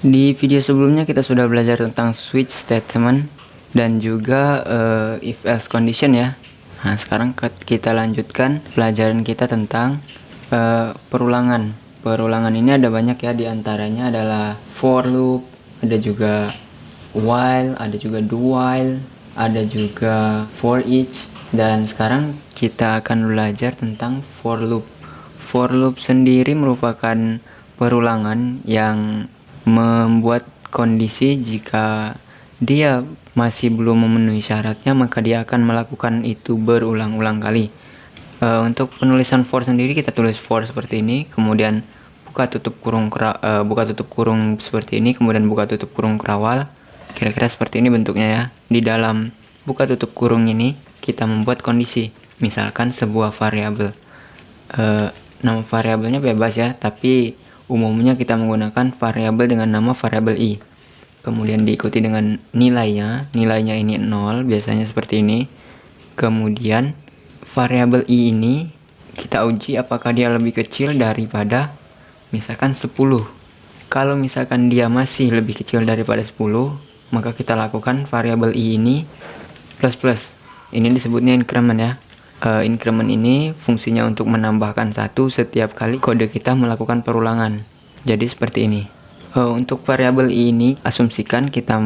Di video sebelumnya kita sudah belajar tentang switch statement dan juga if else condition ya. Nah, sekarang kita lanjutkan pelajaran kita tentang perulangan. Perulangan ini ada banyak ya, diantaranya adalah for loop, ada juga while, ada juga do while, ada juga for each. Dan sekarang kita akan belajar tentang for loop. For loop sendiri merupakan perulangan yang membuat kondisi jika dia masih belum memenuhi syaratnya, maka dia akan melakukan itu berulang-ulang kali. Untuk penulisan for sendiri kita tulis for seperti ini, kemudian buka tutup kurung seperti ini, kemudian buka tutup kurung kerawal. Kira-kira seperti ini bentuknya ya. Di dalam buka tutup kurung ini kita membuat kondisi, misalkan sebuah variabel. Nama variabelnya bebas ya, tapi umumnya kita menggunakan variabel dengan nama variabel i. Kemudian diikuti dengan nilainya. Nilainya ini 0, biasanya seperti ini. Kemudian variabel i ini kita uji apakah dia lebih kecil daripada misalkan 10. Kalau misalkan dia masih lebih kecil daripada 10, maka kita lakukan variabel i ini plus. Ini disebutnya increment ya. Increment ini fungsinya untuk menambahkan 1 setiap kali kode kita melakukan perulangan. Jadi seperti ini. Untuk variabel i ini asumsikan kita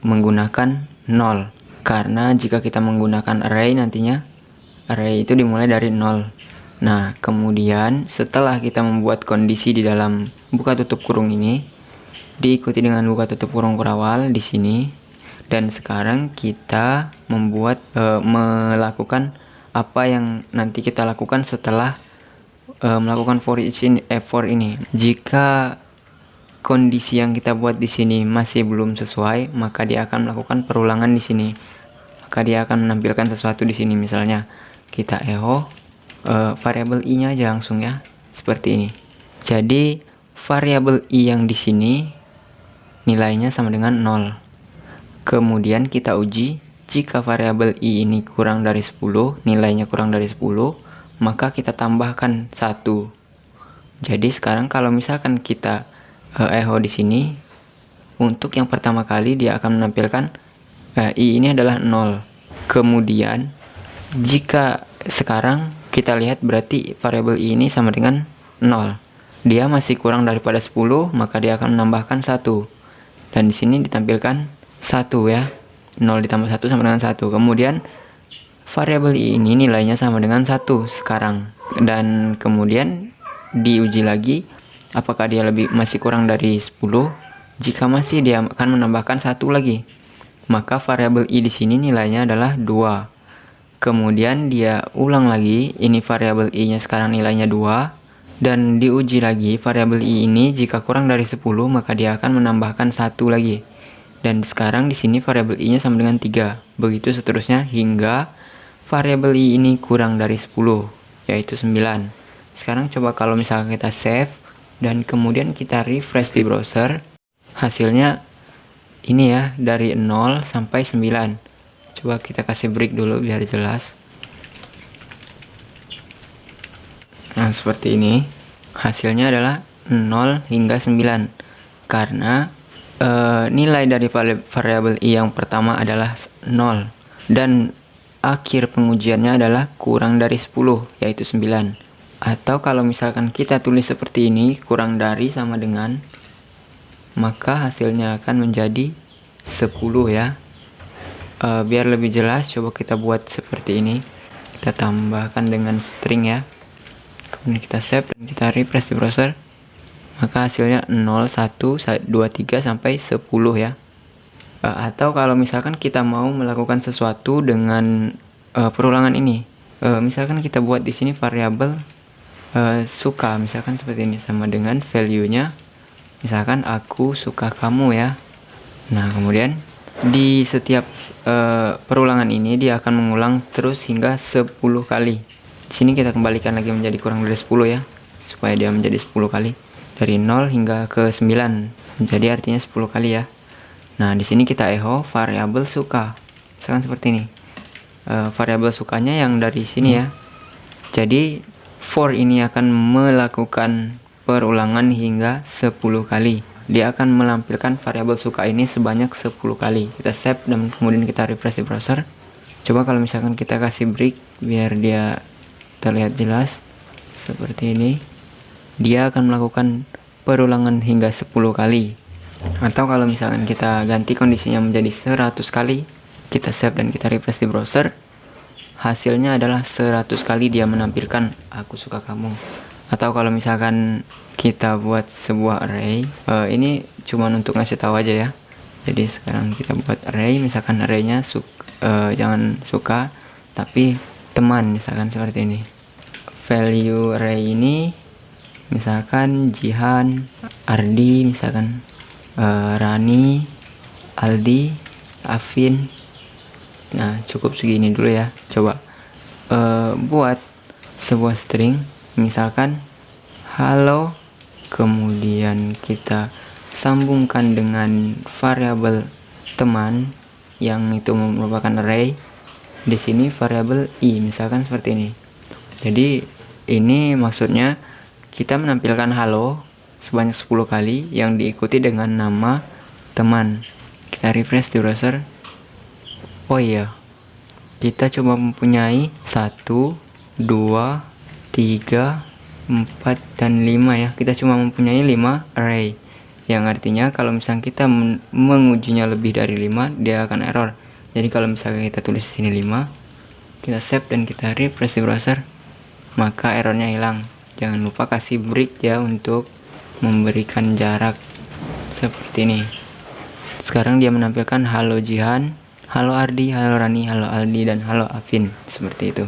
menggunakan 0, karena jika kita menggunakan array nantinya array itu dimulai dari 0. Nah, kemudian setelah kita membuat kondisi di dalam buka tutup kurung ini diikuti dengan buka tutup kurung kerawal di sini, dan sekarang kita melakukan apa yang nanti kita lakukan setelah melakukan for ini. Jika kondisi yang kita buat di sini masih belum sesuai, maka dia akan melakukan perulangan di sini. Maka dia akan menampilkan sesuatu di sini. Misalnya kita echo variabel i-nya aja langsung ya, seperti ini. Jadi variabel i yang di sini nilainya sama dengan 0. Kemudian kita uji, jika variabel i ini kurang dari 10, nilainya kurang dari 10, maka kita tambahkan 1. Jadi sekarang kalau misalkan kita echo di sini, untuk yang pertama kali dia akan menampilkan i ini adalah 0. Kemudian jika sekarang kita lihat berarti variabel i ini sama dengan 0. Dia masih kurang daripada 10, maka dia akan menambahkan 1. Dan di sini ditampilkan 1 ya. 0 ditambah 1 sama dengan 1. Kemudian variabel i ini nilainya sama dengan 1 sekarang. Dan kemudian diuji lagi apakah dia masih kurang dari 10. Jika masih, dia akan menambahkan 1 lagi. Maka variabel i di sini nilainya adalah 2. Kemudian dia ulang lagi, ini variabel i-nya sekarang nilainya 2, dan diuji lagi variabel i ini jika kurang dari 10, maka dia akan menambahkan 1 lagi. Dan sekarang di sini variabel i-nya sama dengan 3. Begitu seterusnya hingga variabel i ini kurang dari 10, yaitu 9. Sekarang coba kalau misalkan kita save dan kemudian kita refresh di browser, hasilnya ini ya, dari 0 sampai 9. Coba kita kasih break dulu biar jelas. Nah, seperti ini. Hasilnya adalah 0 hingga 9. Karena nilai dari variabel i yang pertama adalah 0. Dan akhir pengujiannya adalah kurang dari 10, yaitu 9. Atau kalau misalkan kita tulis seperti ini, kurang dari sama dengan, maka hasilnya akan menjadi 10 ya. Biar lebih jelas, coba kita buat seperti ini. Kita tambahkan dengan string ya. Kemudian kita save dan kita refresh di browser. Maka hasilnya 0, 1, 2, 3 sampai 10 ya. Atau kalau misalkan kita mau melakukan sesuatu dengan perulangan ini. Misalkan kita buat di sini variabel suka, misalkan seperti ini, sama dengan value-nya misalkan aku suka kamu ya. Nah, kemudian di setiap perulangan ini dia akan mengulang terus hingga 10 kali. Di sini kita kembalikan lagi menjadi kurang dari 10 ya, supaya dia menjadi 10 kali. Dari 0 hingga ke 9. Jadi artinya 10 kali ya. Nah, di sini kita echo variabel suka. Misalkan seperti ini. Variabel sukanya yang dari sini ya. Jadi for ini akan melakukan perulangan hingga 10 kali. dia akan menampilkan variabel suka ini sebanyak 10 kali. Kita save dan kemudian kita refresh di browser. Coba kalau misalkan kita kasih break biar dia terlihat jelas seperti ini, dia akan melakukan perulangan hingga 10 kali. Atau kalau misalkan kita ganti kondisinya menjadi 100 kali, kita save dan kita refresh di browser, hasilnya adalah 100 kali dia menampilkan aku suka kamu. Atau kalau misalkan kita buat sebuah array, ini cuman untuk ngasih tahu aja ya. Jadi sekarang kita buat array, misalkan arraynya jangan suka tapi teman, misalkan seperti ini. Value array ini misalkan Jihan, Ardi, misalkan Rani, Aldi, Afin. Nah cukup segini dulu ya. Coba buat sebuah string, misalkan halo, kemudian kita sambungkan dengan variabel teman yang itu merupakan array. Di sini variabel i, misalkan seperti ini. Jadi ini maksudnya kita menampilkan halo sebanyak 10 kali yang diikuti dengan nama teman. Kita refresh di browser. Oh iya, kita coba mempunyai 1, 2, 3, 4, dan 5 ya. Kita cuma mempunyai 5 array, yang artinya kalau misalnya kita mengujinya lebih dari 5, dia akan error. Jadi kalau misalnya kita tulis sini 5, kita save dan kita refresh di browser, maka errornya hilang. Jangan lupa kasih break ya untuk memberikan jarak seperti ini. Sekarang dia menampilkan halo Jihan, halo Ardi, halo Rani, halo Aldi, dan halo Afin, seperti itu.